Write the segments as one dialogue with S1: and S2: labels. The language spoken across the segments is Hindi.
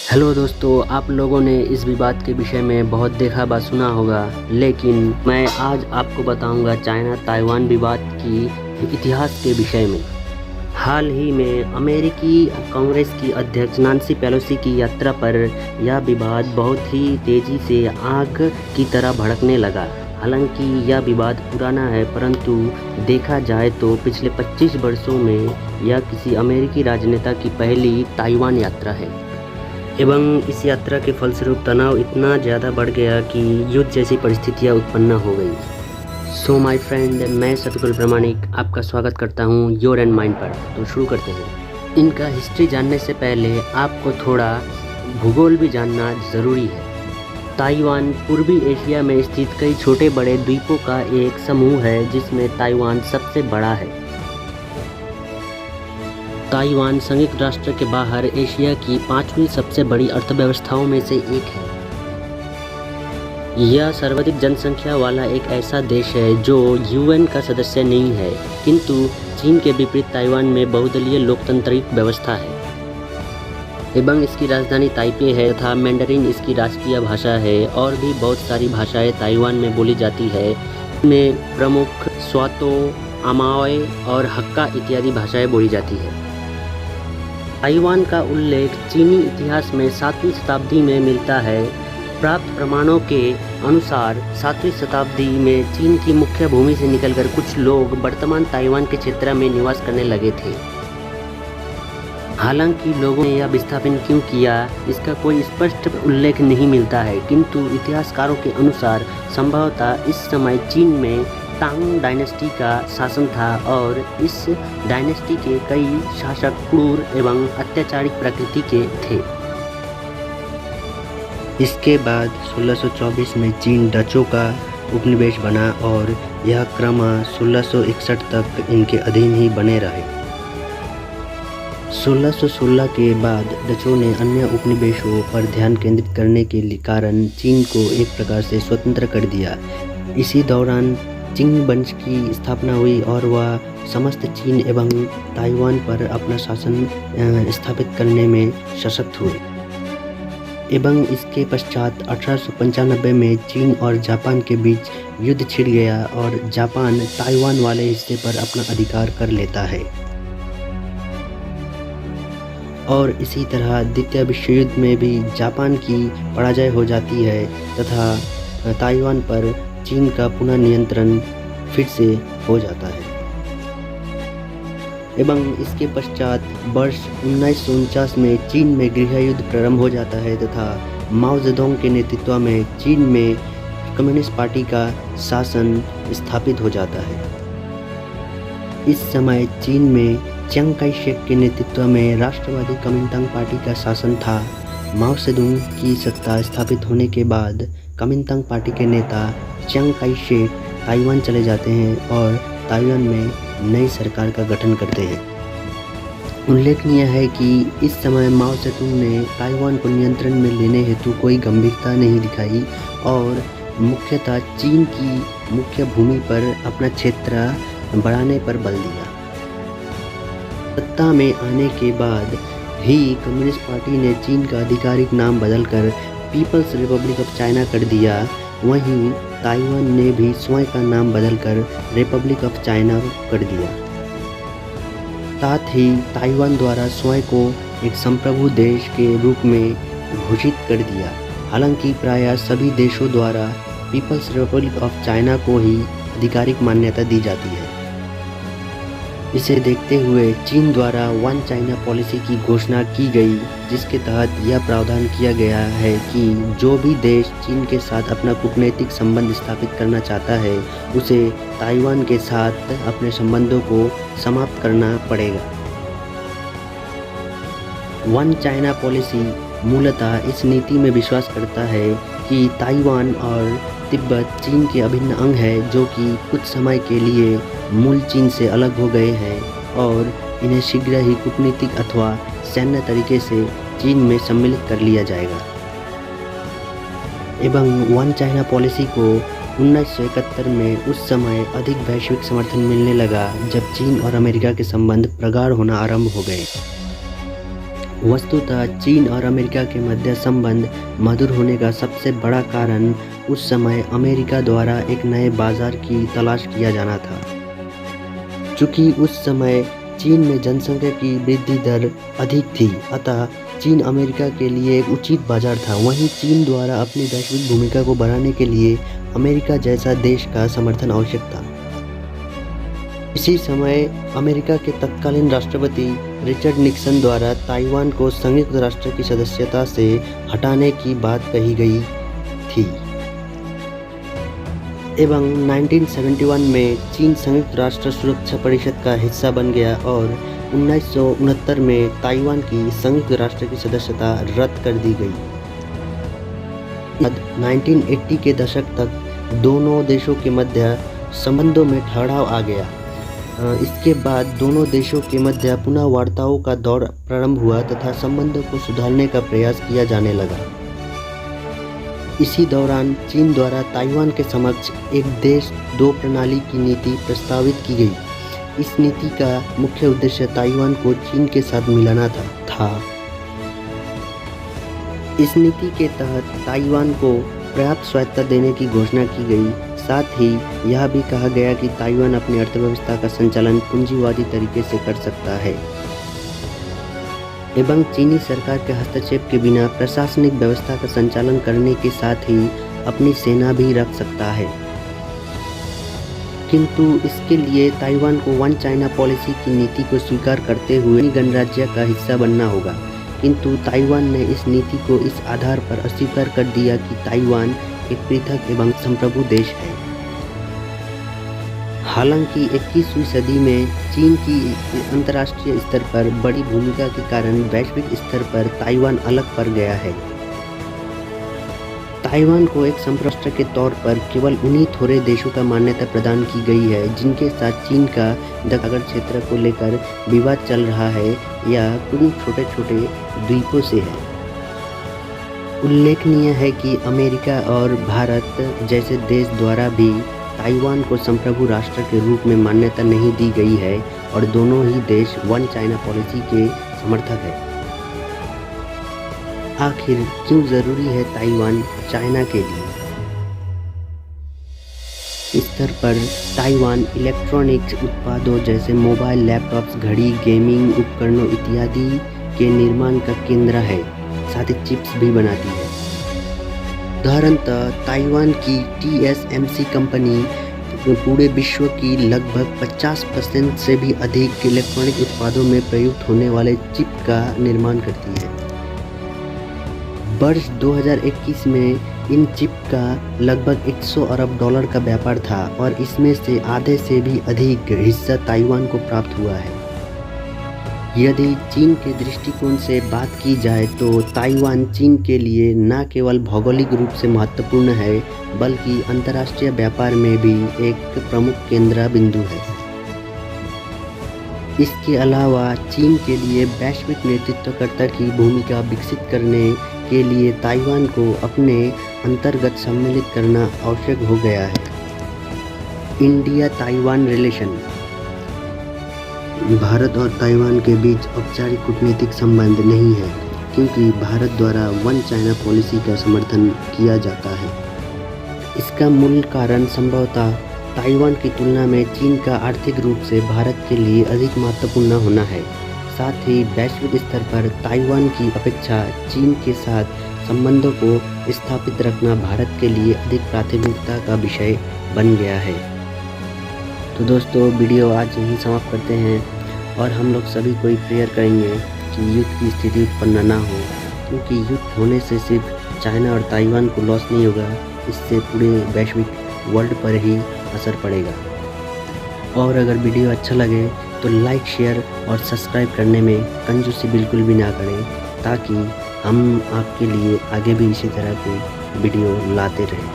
S1: हेलो दोस्तों, आप लोगों ने इस विवाद के विषय में बहुत देखा व सुना होगा, लेकिन मैं आज आपको बताऊंगा चाइना ताइवान विवाद की इतिहास के विषय में। हाल ही में अमेरिकी कांग्रेस की अध्यक्ष नांसी पेलोसी की यात्रा पर यह विवाद बहुत ही तेज़ी से आग की तरह भड़कने लगा। हालांकि यह विवाद पुराना है, परंतु देखा जाए तो पिछले 25 वर्षों में यह किसी अमेरिकी राजनेता की पहली ताइवान यात्रा है एवं इस यात्रा के फलस्वरूप तनाव इतना ज़्यादा बढ़ गया कि युद्ध जैसी परिस्थितियाँ उत्पन्न हो गई। सो माय फ्रेंड, मैं सतगुरु प्रामाणिक आपका स्वागत करता हूँ योर एंड माइंड पर। तो शुरू करते हैं। इनका हिस्ट्री जानने से पहले आपको थोड़ा भूगोल भी जानना ज़रूरी है। ताइवान पूर्वी एशिया में स्थित कई छोटे बड़े द्वीपों का एक समूह है, जिसमें ताइवान सबसे बड़ा है। ताइवान संयुक्त राष्ट्र के बाहर एशिया की 5वीं सबसे बड़ी अर्थव्यवस्थाओं में से एक है। यह सर्वाधिक जनसंख्या वाला एक ऐसा देश है जो यूएन का सदस्य नहीं है, किंतु चीन के विपरीत ताइवान में बहुदलीय लोकतांत्रिक व्यवस्था है एवं इसकी राजधानी ताइपे है तथा मैंडरिन इसकी राष्ट्रीय भाषा है। और भी बहुत सारी भाषाएं ताइवान में बोली जाती है। इनमें प्रमुख स्वातो, अमाओय और हक्का इत्यादि भाषाएं बोली जाती है। ताइवान का उल्लेख चीनी इतिहास में 7वीं शताब्दी में मिलता है। प्राप्त प्रमाणों के अनुसार 7वीं शताब्दी में चीन की मुख्य भूमि से निकलकर कुछ लोग वर्तमान ताइवान के क्षेत्र में निवास करने लगे थे। हालांकि लोगों ने यह विस्थापन क्यों किया, इसका कोई स्पष्ट उल्लेख नहीं मिलता है, किंतु इतिहासकारों के अनुसार संभवतः इस समय चीन में तांग डायनेस्टी का शासन था और इस डायनेस्टी के कई शासक क्रूर एवं अत्याचारी प्रकृति के थे। इसके बाद 1624 में चीन डचों का उपनिवेश बना और यह क्रमशः 1661 तक इनके अधीन ही बने रहे। 1616 के बाद डचों ने अन्य उपनिवेशों पर ध्यान केंद्रित करने के कारण चीन को एक प्रकार से स्वतंत्र कर दिया। इसी दौरान चिंग वंश की स्थापना हुई और वह समस्त चीन एवं ताइवान पर अपना शासन स्थापित करने में सशक्त हुए। एवं इसके पश्चात 1895 में चीन और जापान के बीच युद्ध छिड़ गया और जापान ताइवान वाले हिस्से पर अपना अधिकार कर लेता है। और इसी तरह द्वितीय विश्व युद्ध में भी जापान की पराजय हो जाती है तथा ताइवान पर चीन का पुनः नियंत्रण फिर से हो जाता है। एवं इसके पश्चात वर्ष 1949 में चीन में गृह युद्ध प्रारंभ हो जाता है तथा माओ जेडोंग के नेतृत्व में चीन में कम्युनिस्ट पार्टी का शासन स्थापित हो जाता है। इस समय चीन में चियांग काई शेक के नेतृत्व में राष्ट्रवादी कुमिंतांग पार्टी का शासन था। माओ जेडोंग की सत्ता स्थापित होने के बाद कुमिंतांग पार्टी के नेता चियांग काई शेक ताइवान चले जाते हैं और ताइवान में नई सरकार का गठन करते हैं। उल्लेखनीय है कि इस समय माओ जेडोंग ने ताइवान को नियंत्रण में लेने हेतु कोई गंभीरता नहीं दिखाई और मुख्यतः चीन की मुख्य भूमि पर अपना क्षेत्र बढ़ाने पर बल दिया। सत्ता में आने के बाद ही कम्युनिस्ट पार्टी ने चीन का आधिकारिक नाम बदलकर पीपल्स रिपब्लिक ऑफ चाइना कर दिया। वहीं ताइवान ने भी स्वयं का नाम बदलकर रिपब्लिक ऑफ चाइना कर दिया। साथ ही ताइवान द्वारा स्वयं को एक संप्रभु देश के रूप में घोषित कर दिया। हालांकि प्रायः सभी देशों द्वारा पीपल्स रिपब्लिक ऑफ चाइना को ही आधिकारिक मान्यता दी जाती है। इसे देखते हुए चीन द्वारा वन चाइना पॉलिसी की घोषणा की गई, जिसके तहत यह प्रावधान किया गया है कि जो भी देश चीन के साथ अपना कूटनीतिक संबंध स्थापित करना चाहता है, उसे ताइवान के साथ अपने संबंधों को समाप्त करना पड़ेगा। वन चाइना पॉलिसी मूलतः इस नीति में विश्वास करता है कि ताइवान और तिब्बत चीन के अभिन्न अंग है, जो कि कुछ समय के लिए मूल चीन से अलग हो गए हैं और इन्हें शीघ्र ही कूटनीतिक अथवा सैन्य तरीके से चीन में सम्मिलित कर लिया जाएगा। एवं वन चाइना पॉलिसी को 1971 में उस समय अधिक वैश्विक समर्थन मिलने लगा जब चीन और अमेरिका के संबंध प्रगाढ़ होना आरंभ हो गए। वस्तुतः चीन और अमेरिका के मध्य संबंध मधुर होने का सबसे बड़ा कारण उस समय अमेरिका द्वारा एक नए बाजार की तलाश किया जाना था। चूँकि उस समय चीन में जनसंख्या की वृद्धि दर अधिक थी, अतः चीन अमेरिका के लिए एक उचित बाजार था। वहीं चीन द्वारा अपनी वैश्विक भूमिका को बढ़ाने के लिए अमेरिका जैसा देश का समर्थन आवश्यक था। इसी समय अमेरिका के तत्कालीन राष्ट्रपति रिचर्ड निक्सन द्वारा ताइवान को संयुक्त राष्ट्र की सदस्यता से हटाने की बात कही गई थी एवं 1971 में चीन संयुक्त राष्ट्र सुरक्षा परिषद का हिस्सा बन गया और 1969 में ताइवान की संयुक्त राष्ट्र की सदस्यता रद्द कर दी गई। 1980 के दशक तक दोनों देशों के मध्य संबंधों में ठहराव आ गया। इसके बाद दोनों देशों के मध्य पुनः वार्ताओं का दौर प्रारंभ हुआ तथा संबंधों को सुधारने का प्रयास किया जाने लगा। इसी दौरान चीन द्वारा ताइवान के समक्ष एक देश दो प्रणाली की नीति प्रस्तावित की गई। इस नीति का मुख्य उद्देश्य ताइवान को चीन के साथ मिलाना था। इस नीति के तहत ताइवान को पर्याप्त स्वायत्तता देने की घोषणा की गई। साथ ही यह भी कहा गया कि ताइवान अपनी अर्थव्यवस्था का संचालन पूंजीवादी तरीके से कर सकता है एवं चीनी सरकार के हस्तक्षेप के बिना प्रशासनिक व्यवस्था का संचालन करने के साथ ही अपनी सेना भी रख सकता है। किंतु इसके लिए ताइवान को वन चाइना पॉलिसी की नीति को स्वीकार करते हुए गणराज्य का हिस्सा बनना होगा। किंतु ताइवान ने इस नीति को इस आधार पर अस्वीकार कर दिया कि ताइवान एक पृथक एवं संप्रभु देश है। हालांकि 21वीं सदी में चीन की अंतर्राष्ट्रीय स्तर पर बड़ी भूमिका के कारण वैश्विक स्तर पर ताइवान अलग पड़ गया है। ताइवान को एक संप्रभु राष्ट्र के तौर पर केवल उन्हीं थोड़े देशों का मान्यता प्रदान की गई है जिनके साथ चीन का दक्षिण क्षेत्र को लेकर विवाद चल रहा है या कुछ छोटे छोटे द्वीपों से है। उल्लेखनीय है कि अमेरिका और भारत जैसे देश द्वारा भी ताइवान को संप्रभु राष्ट्र के रूप में मान्यता नहीं दी गई है और दोनों ही देश वन चाइना पॉलिसी के समर्थक हैं। आखिर क्यों जरूरी है ताइवान चाइना के लिए? इस स्तर पर ताइवान इलेक्ट्रॉनिक्स उत्पादों जैसे मोबाइल, लैपटॉप्स, घड़ी, गेमिंग उपकरणों इत्यादि के निर्माण का केंद्र है। साथ ही चिप्स भी बनाती है। उदाहरणतः ताइवान की TSMC कंपनी पूरे विश्व की लगभग 50% से भी अधिक इलेक्ट्रॉनिक उत्पादों में प्रयुक्त होने वाले चिप का निर्माण करती है। वर्ष 2021 में इन चिप का लगभग 100 अरब डॉलर का व्यापार था और इसमें से आधे से भी अधिक हिस्सा ताइवान को प्राप्त हुआ है। यदि चीन के दृष्टिकोण से बात की जाए तो ताइवान चीन के लिए न केवल भौगोलिक रूप से महत्वपूर्ण है बल्कि अंतर्राष्ट्रीय व्यापार में भी एक प्रमुख केंद्र बिंदु है। इसके अलावा चीन के लिए वैश्विक नेतृत्वकर्ता की भूमिका विकसित करने के लिए ताइवान को अपने अंतर्गत सम्मिलित करना आवश्यक हो गया है। India Taiwan relation. भारत और ताइवान के बीच औपचारिक कूटनीतिक संबंध नहीं है क्योंकि भारत द्वारा वन चाइना पॉलिसी का समर्थन किया जाता है। इसका मूल कारण संभवतः ताइवान की तुलना में चीन का आर्थिक रूप से भारत के लिए अधिक महत्वपूर्ण होना है। साथ ही वैश्विक स्तर पर ताइवान की अपेक्षा चीन के साथ संबंधों को स्थापित रखना भारत के लिए अधिक प्राथमिकता का विषय बन गया है। तो दोस्तों वीडियो आज यहीं समाप्त करते हैं और हम लोग सभी कोई प्रेयर करेंगे कि युद्ध की स्थिति उत्पन्न ना हो, क्योंकि युद्ध होने से सिर्फ चाइना और ताइवान को लॉस नहीं होगा, इससे पूरे वैश्विक वर्ल्ड पर ही असर पड़ेगा। और अगर वीडियो अच्छा लगे तो लाइक, शेयर और सब्सक्राइब करने में कंजूसी बिल्कुल भी ना करें, ताकि हम आपके लिए आगे भी इसी तरह के वीडियो लाते रहें।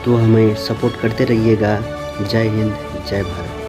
S1: तो हमें सपोर्ट करते रहिएगा। जय हिंद, जय भारत।